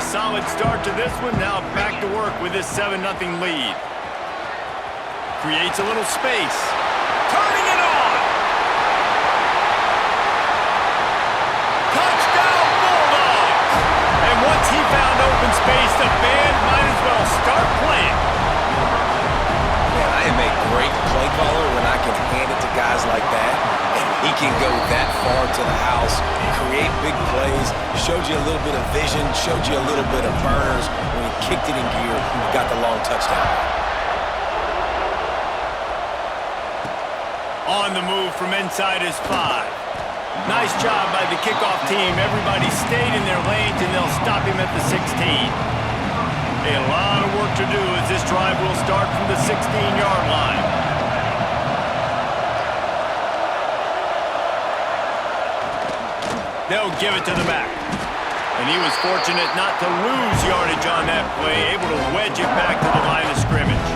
solid start to this one. Now back to work with this 7-0 lead. Creates a little space. Turning it on! Touchdown Bulldogs! And once he found open space, the band might as well start playing. Man, I am a great play caller when I can hand it to guys like that. And he can go that far to the house, create big plays, showed you a little bit of vision, showed you a little bit of burners. When he kicked it in gear, he got the long touchdown. On the move from inside his 5. Nice job by the kickoff team. Everybody stayed in their lanes, and they'll stop him at the 16. A lot of work to do as this drive will start from the 16-yard line. They'll give it to the back. And he was fortunate not to lose yardage on that play, able to wedge it back to the line of scrimmage.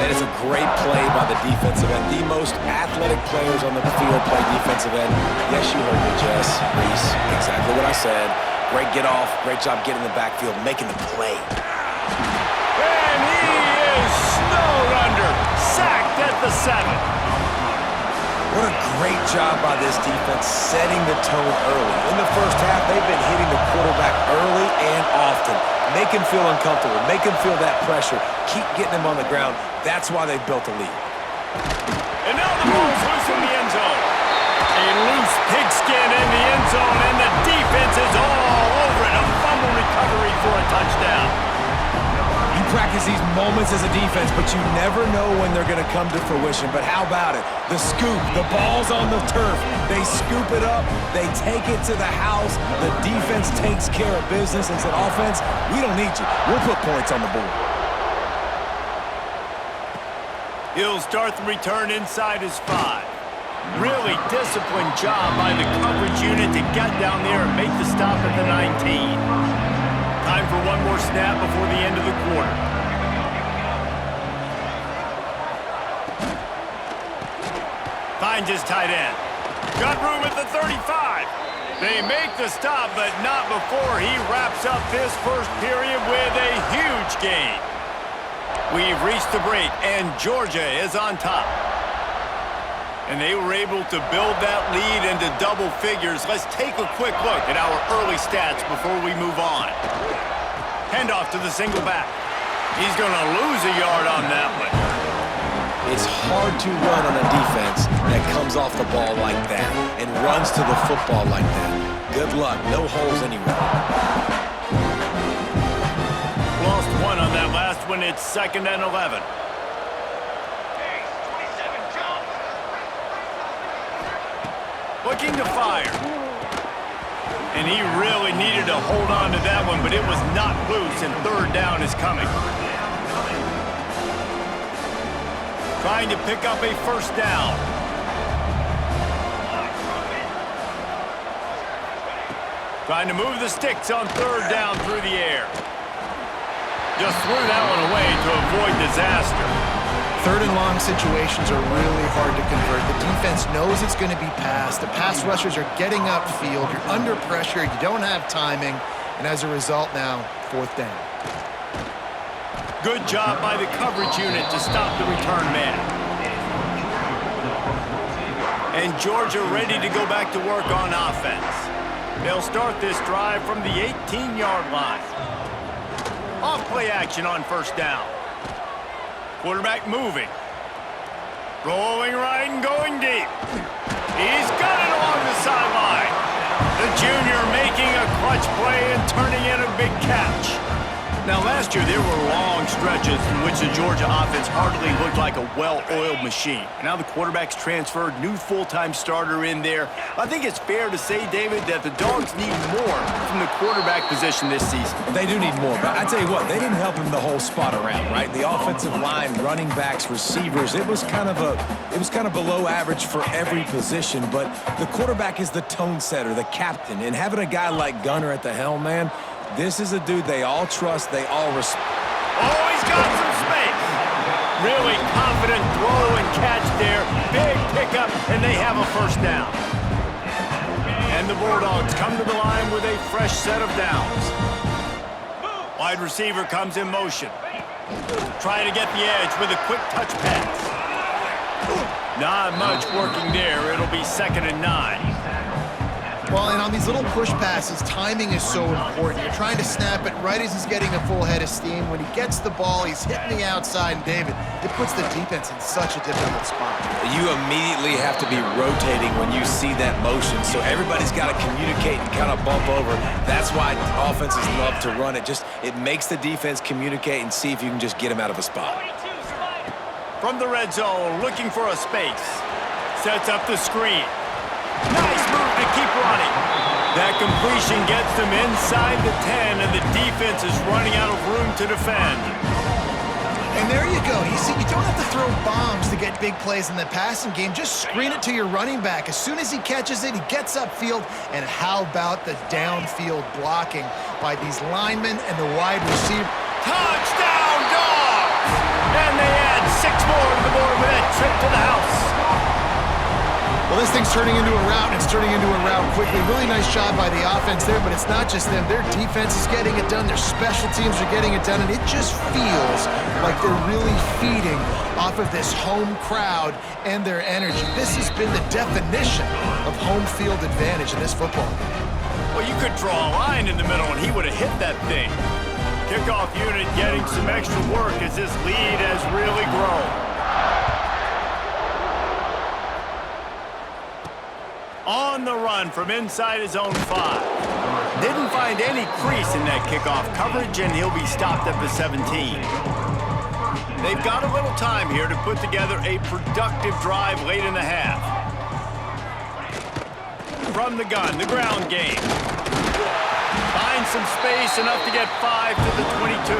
That is a great play by the defensive end. The most athletic players on the field play defensive end. Yes, you heard me, Jess, Reese. Exactly what I said. Great get off. Great job getting in the backfield, making the play. And he is snowed under. Sacked at the 7. What a great job by this defense setting the tone early. In the first half, they've been hitting the quarterback early and often. Make him feel uncomfortable. Make him feel that pressure. Keep getting him on the ground. That's why they've built a lead. And now the ball's loose in the end zone. A loose pigskin in the end zone, and the defense is all over it. A fumble recovery for a touchdown. You practice these moments as a defense, but you never know when they're going to come to fruition. But how about it? The scoop, the ball's on the turf. They scoop it up. They take it to the house. The defense takes care of business and said, offense, we don't need you. We'll put points on the board. He'll start the return inside his 5. Really disciplined job by the coverage unit to get down there and make the stop at the 19. Time for one more snap before the end of the quarter. Finds his tight end. Got room at the 35. They make the stop, but not before he wraps up this first period with a huge gain. We've reached the break, and Georgia is on top. And they were able to build that lead into double figures. Let's take a quick look at our early stats before we move on. Handoff to the single back. He's going to lose a yard on that one. It's hard to run on a defense that comes off the ball like that and runs to the football like that. Good luck. No holes anywhere. Lost one on that last one. It's 2nd and 11. Looking to fire. And he really needed to hold on to that one, but it was not loose, and 3rd down is coming. Trying to pick up a 1st down. Trying to move the sticks on 3rd down through the air. Just threw that one away to avoid disaster. 3rd and long situations are really hard to convert. The defense knows it's going to be passed. The pass rushers are getting upfield. You're under pressure. You don't have timing. And as a result now, 4th down. Good job by the coverage unit to stop the return man. And Georgia ready to go back to work on offense. They'll start this drive from the 18-yard line. Off play action on 1st down. Quarterback moving. Rolling right and going deep. He's got it along the sideline. The junior making a clutch play and turning in a big catch. Now, last year, there were long stretches in which the Georgia offense hardly looked like a well-oiled machine. Now the quarterback's transferred, new full-time starter in there. I think it's fair to say, David, that the Dogs need more from the quarterback position this season. They do need more, but I tell you what, they didn't help him the whole spot around, right? The offensive line, running backs, receivers, it was kind of below average for every position, but the quarterback is the tone setter, the captain, and having a guy like Gunner at the helm, man, this is a dude they all trust, they all respect. Oh, he's got some space. Really confident throw and catch there. Big pickup, and they have a 1st down. And the Bulldogs come to the line with a fresh set of downs. Wide receiver comes in motion. Trying to get the edge with a quick touch pass. Not much working there. It'll be 2nd and 9. Well, and on these little push passes, timing is so important. You're trying to snap it right as he's getting a full head of steam. When he gets the ball, he's hitting the outside, and David, it puts the defense in such a difficult spot. You immediately have to be rotating when you see that motion, so everybody's got to communicate and kind of bump over. That's why offenses love to run it. It makes the defense communicate and see if you can just get him out of a spot. From the red zone, looking for a space. Sets up the screen. Nice move to keep running. That completion gets them inside the 10, and the defense is running out of room to defend. And there you go. You see, you don't have to throw bombs to get big plays in the passing game. Just screen it to your running back. As soon as he catches it, he gets upfield. And how about the downfield blocking by these linemen and the wide receiver? Touchdown, Dogs! And they add 6 more to the board with that trip to the house. Well, this thing's turning into a rout, and it's turning into a rout quickly. Really nice job by the offense there, but it's not just them. Their defense is getting it done. Their special teams are getting it done, and it just feels like they're really feeding off of this home crowd and their energy. This has been the definition of home field advantage in this football game. Well, you could draw a line in the middle, and he would have hit that thing. Kickoff unit getting some extra work as this lead has really grown. On the run from inside his own 5. Didn't find any crease in that kickoff coverage, and he'll be stopped at the 17. They've got a little time here to put together a productive drive late in the half. From the gun, the ground game. Finds some space, enough to get 5 to the 22.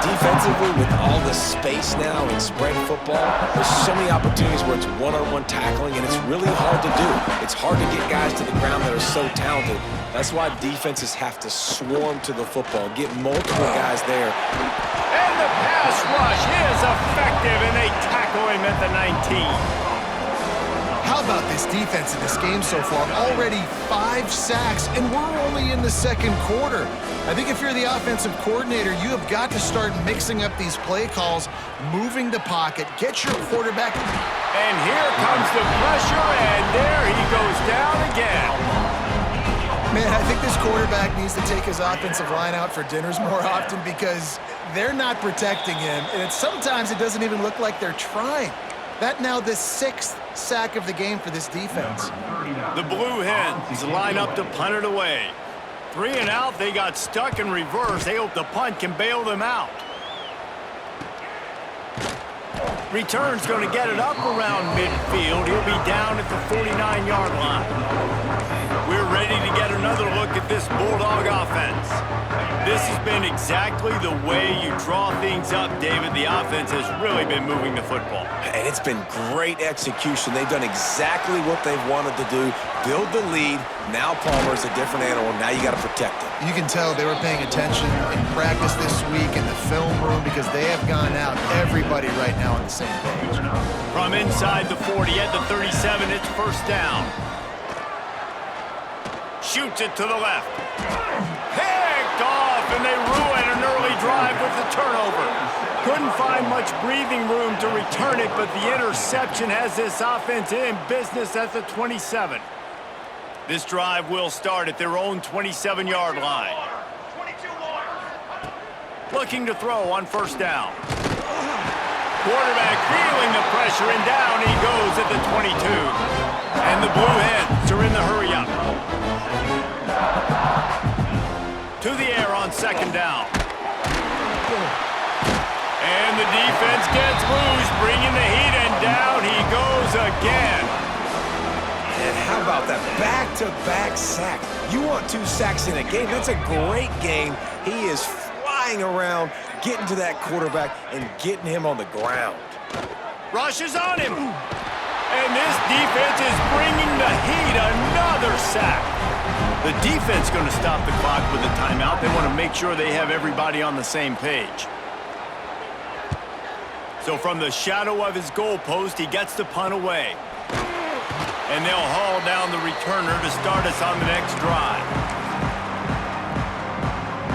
Defensively, with all the space now in spread football, there's so many opportunities where it's one-on-one tackling, and it's really hard to do. It's hard to get guys to the ground that are so talented. That's why defenses have to swarm to the football, get multiple guys there. And the pass rush is effective, and they tackle him at the 19. How about this defense in this game so far? Already 5 sacks, and we're only in the 2nd quarter. I think if you're the offensive coordinator, you have got to start mixing up these play calls, moving the pocket, get your quarterback. And here comes the pressure, and there he goes down again. Man, I think this quarterback needs to take his offensive line out for dinners more often because they're not protecting him, and sometimes it doesn't even look like they're trying. That now the 6th sack of the game for this defense. The Blue Hens line up to punt it away. 3 and out, they got stuck in reverse. They hope the punt can bail them out. Return's going to get it up around midfield. He'll be down at the 49-yard line. We're ready to get another look at this Bulldog offense. This has been exactly the way you draw things up, David. The offense has really been moving the football. And it's been great execution. They've done exactly what they've wanted to do. Build the lead. Now Palmer's a different animal. Now you got to protect him. You can tell they were paying attention in practice this week in the film room because they have gone out, everybody right now on the same page. From inside the 40 at the 37, it's 1st down. Shoots it to the left. Picked off, and they ruin an early drive with the turnover. Couldn't find much breathing room to return it, but the interception has this offense in business at the 27. This drive will start at their own 27-yard line. Looking to throw on 1st down. Quarterback feeling the pressure, and down he goes at the 22. And the Blue Hens are in the hurry-up. To the air on 2nd down. And the defense gets loose, bringing the heat, and down he goes again. And how about that back-to-back sack? You want 2 sacks in a game? That's a great game. He is flying around, getting to that quarterback and getting him on the ground. Rush is on him. And this defense is bringing the heat. Another sack. The defense going to stop the clock with a timeout. They want to make sure they have everybody on the same page. So from the shadow of his goalpost, he gets the punt away. And they'll haul down the returner to start us on the next drive.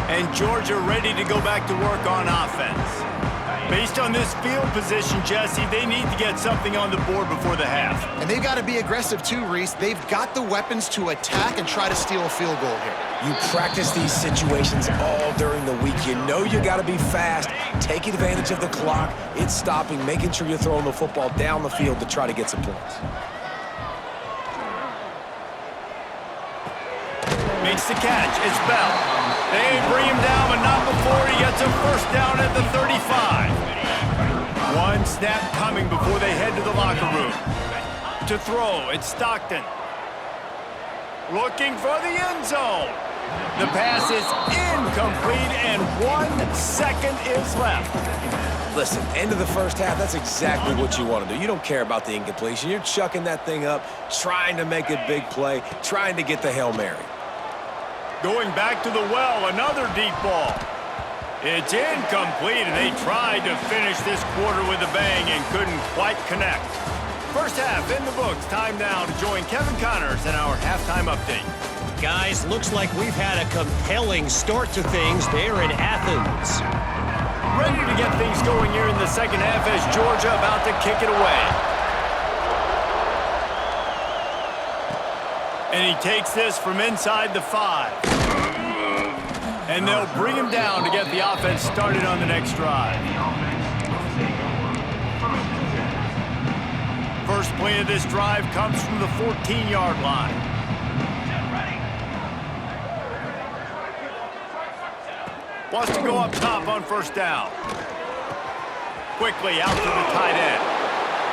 And Georgia ready to go back to work on offense. Based on this field position, Jesse, they need to get something on the board before the half. And they've got to be aggressive too, Reese. They've got the weapons to attack and try to steal a field goal here. You practice these situations all during the week. You know you got to be fast, take advantage of the clock. It's stopping, making sure you're throwing the football down the field to try to get some points. Makes the catch. It's Bell. They bring him down, but not before he gets a first down at the 35. One snap coming before they head to the locker room. To throw, it's Stockton. Looking for the end zone. The pass is incomplete, and 1 second is left. Listen, end of the first half, that's exactly what you want to do. You don't care about the incompletion. You're chucking that thing up, trying to make a big play, trying to get the Hail Mary. Going back to the well, another deep ball. It's incomplete, and they tried to finish this quarter with a bang and couldn't quite connect. First half in the books. Time now to join Kevin Connors in our halftime update. Guys, looks like we've had a compelling start to things there in Athens. Ready to get things going here in the second half as Georgia about to kick it away. And he takes this from inside the 5. And they'll bring him down to get the offense started on the next drive. First play of this drive comes from the 14-yard line. Wants to go up top on first down. Quickly out to the tight end.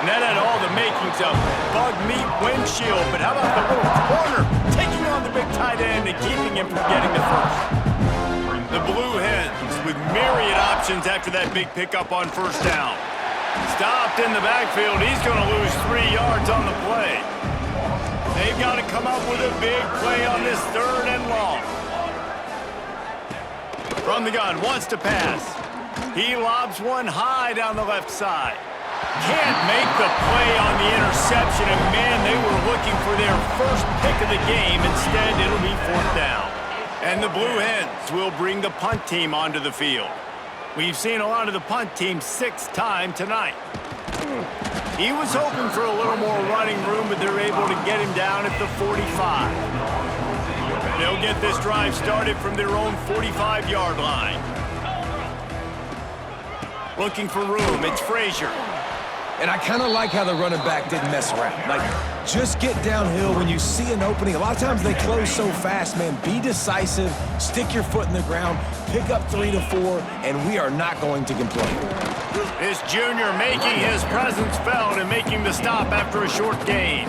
And that had all the makings of bug meat windshield, but how about the little corner taking on the big tight end and keeping him from getting the first? The Blue Hens with myriad options after that big pickup on first down. Stopped in the backfield. He's going to lose 3 yards on the play. They've got to come up with a big play on this 3rd and long. From the gun, wants to pass. He lobs one high down the left side. Can't make the play on the interception, and man, they were looking for their first pick of the game. Instead, it'll be 4th down. And the Blue Hens will bring the punt team onto the field. We've seen a lot of the punt team 6th time tonight. He was hoping for a little more running room, but they're able to get him down at the 45. They'll get this drive started from their own 45-yard line. Looking for room, it's Frazier. And I kind of like how the running back didn't mess around. Like, just get downhill when you see an opening. A lot of times they close so fast, man. Be decisive, stick your foot in the ground, pick up 3 to 4, and we are not going to complain. This junior making his presence felt and making the stop after a short gain.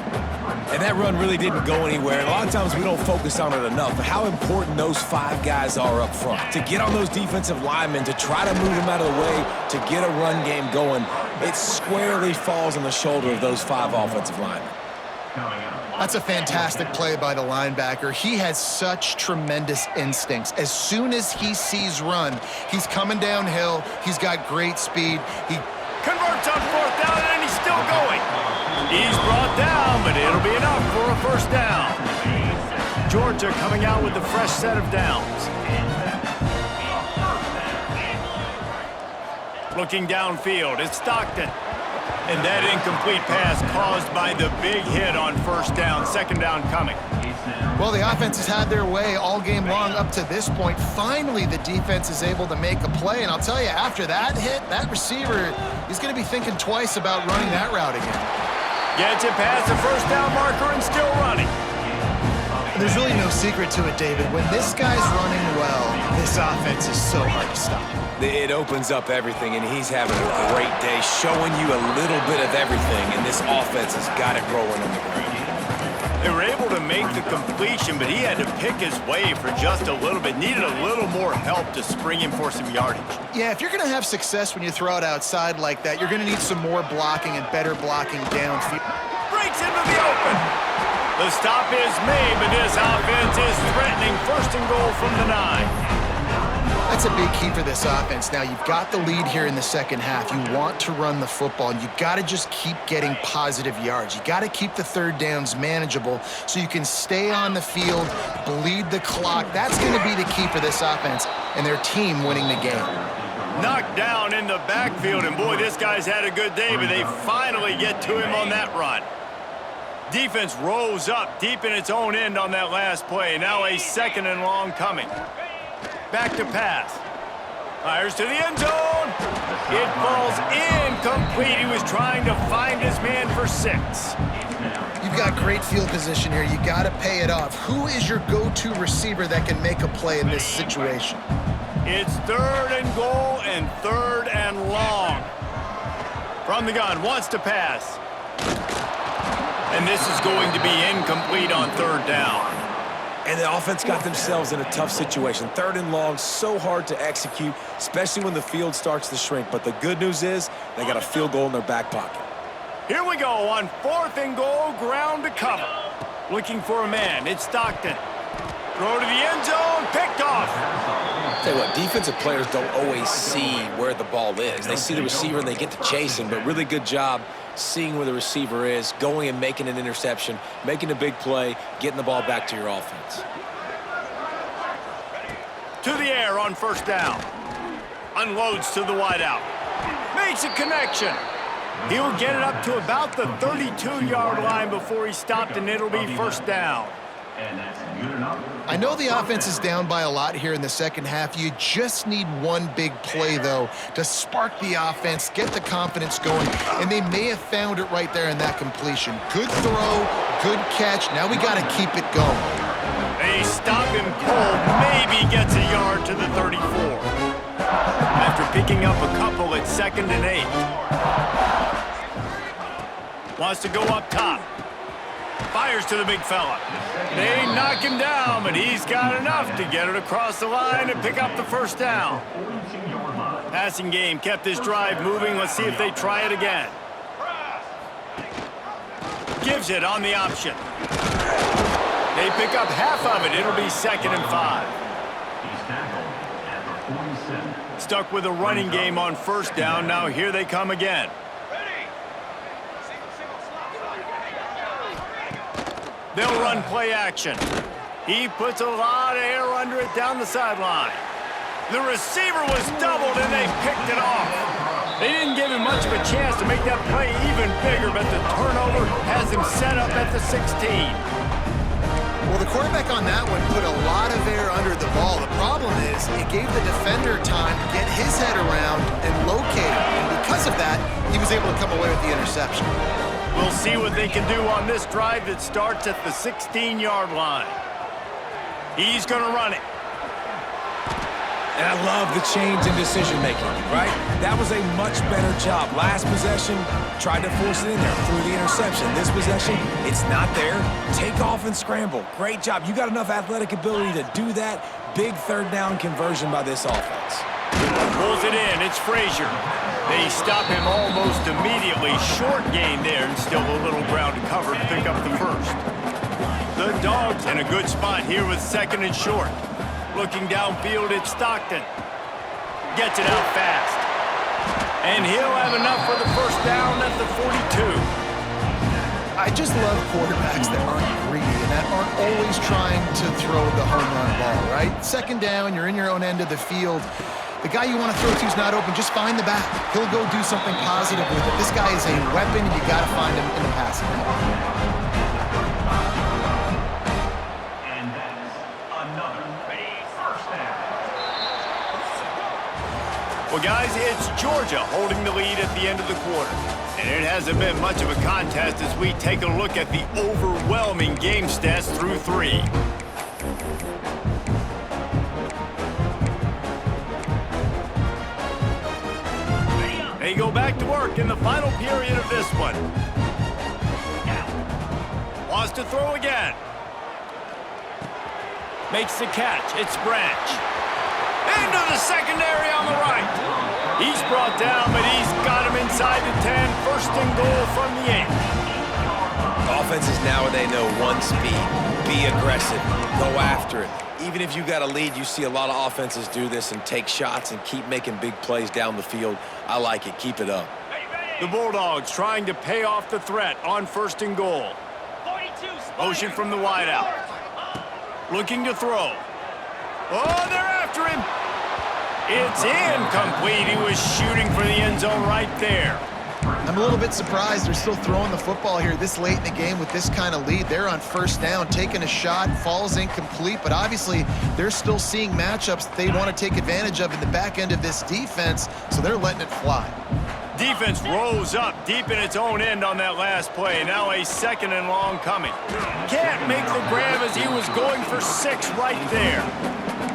And that run really didn't go anywhere. And a lot of times we don't focus on it enough, but how important those 5 guys are up front. To get on those defensive linemen, to try to move them out of the way, to get a run game going, it squarely falls on the shoulder of those 5 offensive linemen. That's a fantastic play by the linebacker. He has such tremendous instincts. As soon as he sees run, he's coming downhill. He's got great speed. He converts on 4th down, and he's still going. He's brought down, but it'll be enough for a first down. Georgia coming out with a fresh set of downs. Looking downfield, it's Stockton. And that incomplete pass caused by the big hit on first down. 2nd down coming. Well, the offense has had their way all game long up to this point. Finally, the defense is able to make a play. And I'll tell you, after that hit, that receiver, he's going to be thinking twice about running that route again. Gets it past the first down marker and still running. There's really no secret to it, David. When this guy's running well, this offense is so hard to stop. It opens up everything, and he's having a great day, showing you a little bit of everything, and this offense has got it rolling on the ground. They were able to make the completion, but he had to pick his way for just a little bit. Needed a little more help to spring him for some yardage. Yeah, if you're going to have success when you throw it outside like that, you're going to need some more blocking and better blocking downfield. Breaks into the open. The stop is made, but this offense is threatening 1st and goal from the 9. That's a big key for this offense. Now, you've got the lead here in the second half. You want to run the football, and you got to just keep getting positive yards. You got to keep the 3rd downs manageable so you can stay on the field, bleed the clock. That's going to be the key for this offense. and their team winning the game. Knocked down in the backfield, and boy, this guy's had a good day, but they finally get to him on that run. Defense rose up deep in its own end on that last play. Now a 2nd and long coming. Back to pass. Fires to the end zone. It falls incomplete. He was trying to find his man for 6. You've got great field position here. You got to pay it off. Who is your go-to receiver that can make a play in this situation? It's 3rd and goal and 3rd and long. From the gun, wants to pass. And this is going to be incomplete on 3rd down. And the offense got themselves in a tough situation. 3rd and long, so hard to execute, especially when the field starts to shrink. But the good news is they got a field goal in their back pocket. Here we go on 4th and goal, ground to cover. Looking for a man, it's Stockton. Throw to the end zone, picked off. Tell you what, defensive players don't always see where the ball is. They see the receiver and they get to chase him, but really good job seeing where the receiver is, going and making an interception, making a big play, getting the ball back to your offense. To the air on 1st down. Unloads to the wideout. Makes a connection. He'll get it up to about the 32-yard line before he stopped, and it'll be 1st down. I know the offense is down by a lot here in the second half. You just need one big play, though, to spark the offense, get the confidence going, and they may have found it right there in that completion. Good throw, good catch. Now we got to keep it going. They stop him cold, maybe gets a yard to the 34. After picking up a couple at 2nd and 8. Wants to go up top. Fires to the big fella. They knock him down, but he's got enough to get it across the line and pick up the 1st down. Passing game kept this drive moving. Let's see if they try it again. Gives it on the option. They pick up half of it. It'll be 2nd and 5. Stuck with a running game on 1st down. Now here they come again. They'll run play action. He puts a lot of air under it down the sideline. The receiver was doubled, and they picked it off. They didn't give him much of a chance to make that play even bigger, but the turnover has him set up at the 16. Well, the quarterback on that one put a lot of air under the ball. The problem is it gave the defender time to get his head around and locate it. And because of that, he was able to come away with the interception. We'll see what they can do on this drive that starts at the 16-yard line. He's going to run it. And I love the change in decision-making, right? That was a much better job. Last possession, tried to force it in there, threw the interception. This possession, it's not there. Take off and scramble. Great job. You got enough athletic ability to do that. Big 3rd down conversion by this offense. Pulls it in. It's Frazier. They stop him almost immediately. Short gain there, and still a little ground to cover to pick up the 1st. The Dogs in a good spot here with 2nd and short. Looking downfield, it's Stockton. Gets it out fast. And he'll have enough for the 1st down at the 42. I just love quarterbacks that aren't greedy and that aren't always trying to throw the home run ball, right? 2nd down, you're in your own end of the field. The guy you want to throw to is not open. Just find the back. He'll go do something positive with it. This guy is a weapon, and you got to find him in the passing game. And that's another 1st down. Well, guys, it's Georgia holding the lead at the end of the quarter. And it hasn't been much of a contest as we take a look at the overwhelming game stats through 3. They go back to work in the final period of this one. Wants to throw again. Makes the catch. It's Branch. Into the secondary on the right. He's brought down, but he's got him inside the 10. 1st and goal from the 8. Offenses now, they know one speed. Be aggressive. Go after it. Even if you got a lead, you see a lot of offenses do this and take shots and keep making big plays down the field. I like it. Keep it up. The Bulldogs trying to pay off the threat on 1st and goal. Motion from the wideout. Looking to throw. Oh, they're after him. It's incomplete. He was shooting for the end zone right there. I'm a little bit surprised they're still throwing the football here this late in the game with this kind of lead. They're on first down, taking a shot, falls incomplete, but obviously they're still seeing matchups that they want to take advantage of in the back end of this defense, so they're letting it fly. Defense rose up deep in its own end on that last play. Now a 2nd and long coming. Can't make the grab as he was going for 6 right there.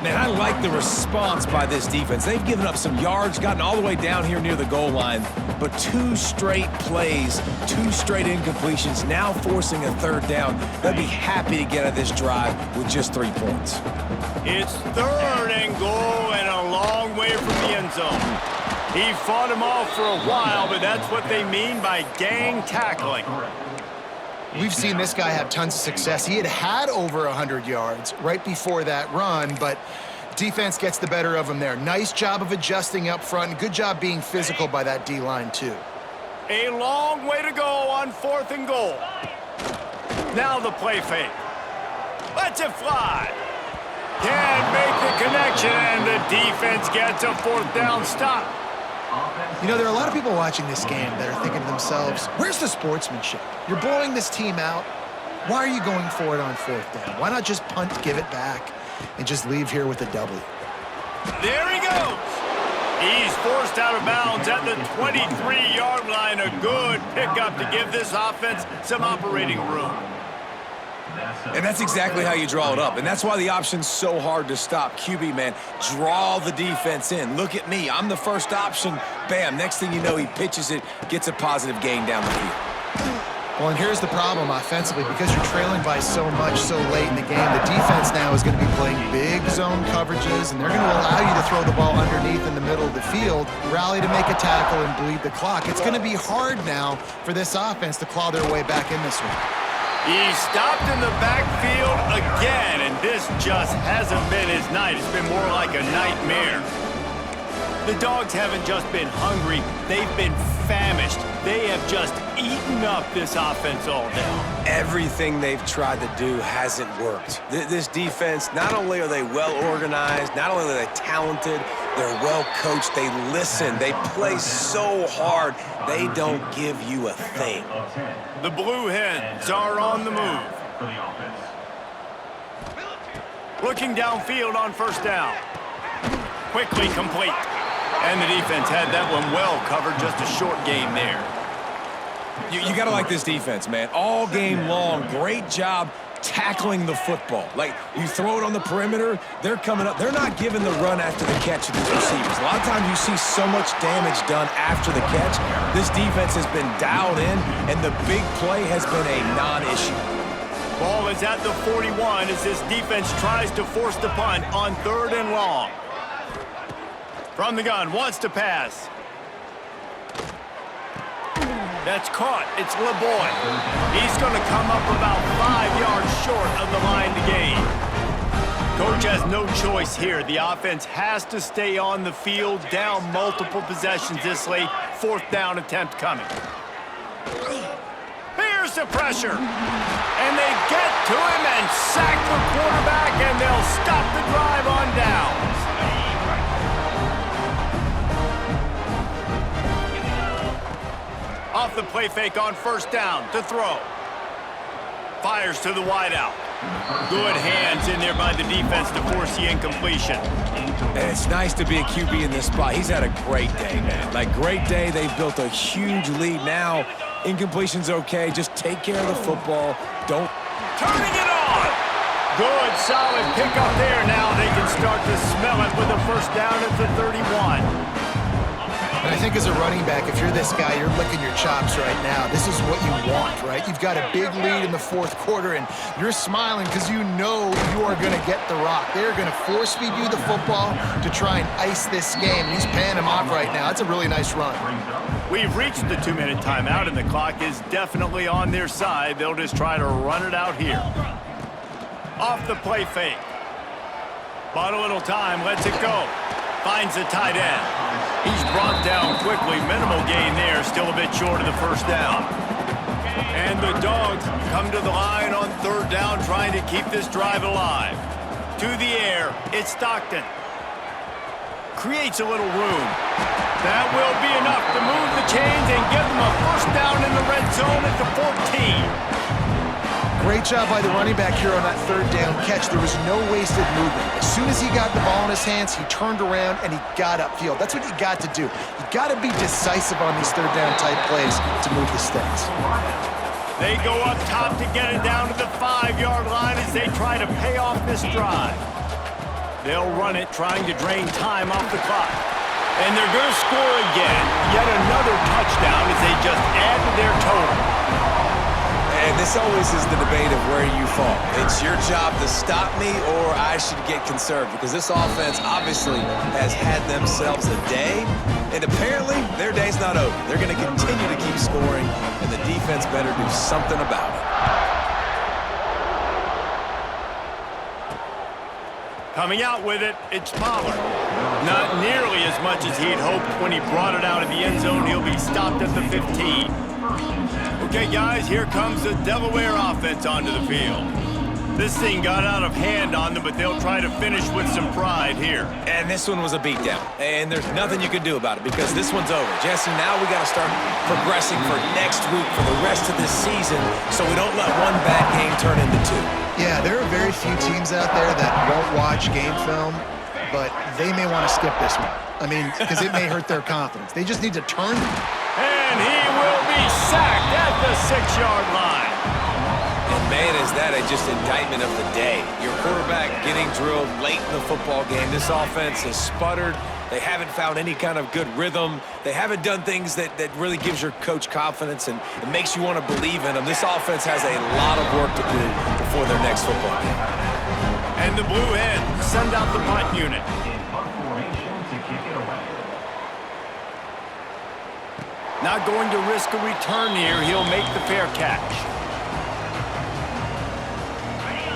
Man, I like the response by this defense. They've given up some yards, gotten all the way down here near the goal line, but 2 straight plays, 2 straight incompletions, now forcing a 3rd down. They'll be happy to get out of this drive with just 3 points. It's 3rd and goal and a long way from the end zone. He fought him off for a while, but that's what they mean by gang tackling. We've seen this guy have tons of success. He had over 100 yards right before that run, but defense gets the better of him there. Nice job of adjusting up front, and good job being physical by that D-line too. A long way to go on 4th and goal. Now the play fake. Lets it fly. Can't make the connection, and the defense gets a 4th down stop. You know, there are a lot of people watching this game that are thinking to themselves, where's the sportsmanship? You're blowing this team out. Why are you going for it on 4th down? Why not just punt, give it back, and just leave here with a W? There he goes. He's forced out of bounds at the 23-yard line. A good pickup to give this offense some operating room. And that's exactly how you draw it up. And that's why the option's so hard to stop. QB, man, draw the defense in. Look at me. I'm the first option. Bam. Next thing you know, he pitches it, gets a positive gain down the field. Well, and here's the problem offensively. Because you're trailing by so much so late in the game, the defense now is going to be playing big zone coverages, and they're going to allow you to throw the ball underneath in the middle of the field, rally to make a tackle, and bleed the clock. It's going to be hard now for this offense to claw their way back in this one. He stopped in the backfield again, and this just hasn't been his night. It's been more like a nightmare. The Dogs haven't just been hungry, they've been famished. They have just eaten up this offense all day. Everything they've tried to do hasn't worked. This defense, not only are they well organized, not only are they talented, they're well coached, they listen, they play so hard, they don't give you a thing. The Blue Hens are on the move. Looking downfield on 1st down. Quickly complete. And the defense had that one well covered, just a short game there. You got to like this defense, man. All game long, great job tackling the football. Like, you throw it on the perimeter, they're coming up. They're not giving the run after the catch to these receivers. A lot of times you see so much damage done after the catch. This defense has been dialed in, and the big play has been a non-issue. Ball is at the 41 as this defense tries to force the punt on 3rd and long. From the gun, wants to pass. That's caught. It's LeBoy. He's going to come up about 5 yards short of the line to gain. Coach has no choice here. The offense has to stay on the field, down multiple possessions this late. 4th down attempt coming. Here's the pressure. And they get to him and sack the quarterback, and they'll stop the drive on downs. Off the play fake on 1st down to throw. Fires to the wideout. Good hands in there by the defense to force the incompletion. And it's nice to be a QB in this spot. He's had a great day, man. Like, great day. They've built a huge lead now. Incompletion's okay. Just take care of the football. Don't... Turning it on! Good, solid pickup there. Now they can start to smell it with a 1st down at the 31. And I think as a running back, if you're this guy, you're licking your chops right now. This is what you want, right? You've got a big lead in the 4th quarter, and you're smiling because you know you are going to get the rock. They're going to force-feed you the football to try and ice this game. He's paying him off right now. That's a really nice run. We've reached the 2-minute timeout, and the clock is definitely on their side. They'll just try to run it out here. Off the play fake. Bought a little time, lets it go. Finds the tight end. He's brought down quickly. Minimal gain there. Still a bit short of the 1st down. And the Dogs come to the line on 3rd down, trying to keep this drive alive. To the air, it's Stockton. creates a little room. That will be enough to move the chains and give them a first down in the red zone at the 14. Great job by the running back here on that third down catch. There was no wasted movement. As soon as he got the ball in his hands, he turned around and he got upfield. That's what you got to do. You got to be decisive on these third down type plays to move the sticks. They go up top to get it down to the 5-yard line as they try to pay off this drive. They'll run it, trying to drain time off the clock. And they're going to score again. Yet another touchdown as they just add to their total. And this always is the debate of where you fall. It's your job to stop me, or I should get conserved, because this offense obviously has had themselves a day, and apparently their day's not over. They're going to continue to keep scoring, and the defense better do something about it. Coming out with it, it's Pollard. Not nearly as much as he'd hoped when he brought it out of the end zone. He'll be stopped at the 15. Okay, guys, here comes the Delaware offense onto the field. This thing got out of hand on them, but they'll try to finish with some pride here. And this one was a beatdown, and there's nothing you can do about it because this one's over. Jesse, now we got to start progressing for next week for the rest of this season so we don't let one bad game turn into two. Yeah, there are very few teams out there that won't watch game film, but they may want to skip this one. I mean, because it may hurt their confidence. They just need to turn. And he will be sacked at the 6-yard line. And man, is that just indictment of the day. Your quarterback getting drilled late in the football game. This offense has sputtered. They haven't found any kind of good rhythm. They haven't done things that really gives your coach confidence and it makes you want to believe in them. This offense has a lot of work to do before their next football game. And the Blue Hens send out the punt unit. In punt formation to kick it away. Not going to risk a return here. He'll make the fair catch.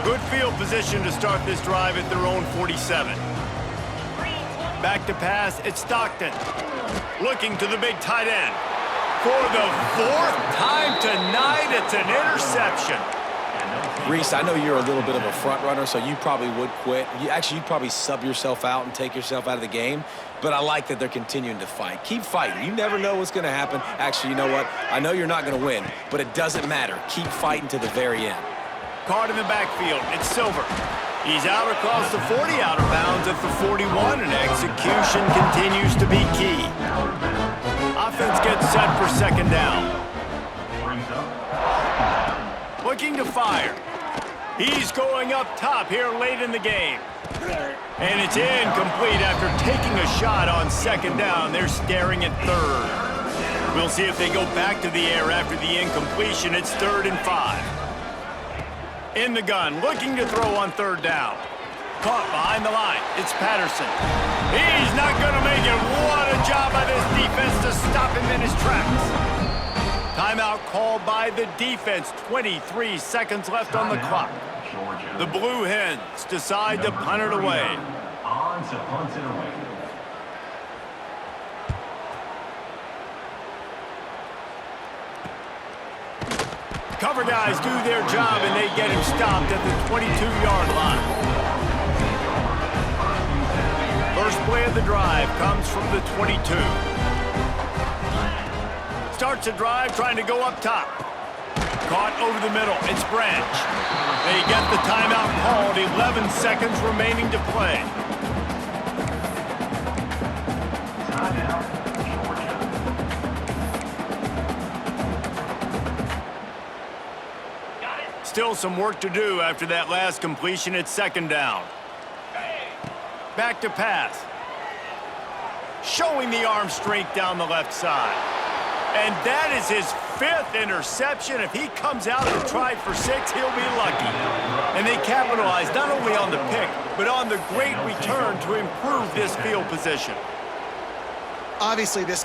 Good field position to start this drive at their own 47. Back to pass, it's Stockton. Looking to the big tight end. For the 4th time tonight, it's an interception. Reese, I know you're a little bit of a front runner, so you probably would quit. You'd probably sub yourself out and take yourself out of the game. But I like that they're continuing to fight. Keep fighting. You never know what's going to happen. Actually, you know what? I know you're not going to win, but it doesn't matter. Keep fighting to the very end. Caught in the backfield. It's Silver. He's out across the 40, out of bounds at the 41, and execution continues to be key. Offense gets set for second down. Looking to fire. He's going up top here late in the game. And it's incomplete after taking a shot on second down. They're staring at third. We'll see if they go back to the air after the incompletion. It's 3rd and 5. In the gun, looking to throw on third down. Caught behind the line. It's Patterson. He's not going to make it. What a job by this defense to stop him in his tracks. Timeout called by the defense. 23 seconds left on the clock. The Blue Hens decide to punt it away. On to punt it away. Cover guys do their job, and they get him stopped at the 22-yard line. First play of the drive comes from the 22. Starts a drive trying to go up top. Caught over the middle. It's Branch. They get the timeout called. 11 seconds remaining to play. Still some work to do after that last completion. It's second down. Back to pass. Showing the arm strength down the left side. And that is his 5th interception. If he comes out and tries for 6, he'll be lucky. And they capitalize not only on the pick, but on the great return to improve this field position. Obviously, this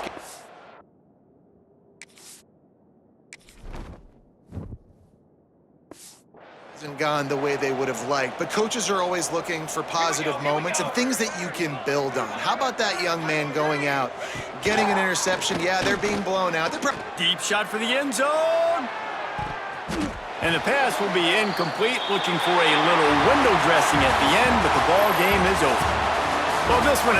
hasn't gone the way they would have liked, but coaches are always looking for positive moments and things that you can build on. How about that young man going out, getting an interception? Yeah, they're being blown out. Deep shot for the end zone. And the pass will be incomplete, looking for a little window dressing at the end, but the ball game is over. Well, this one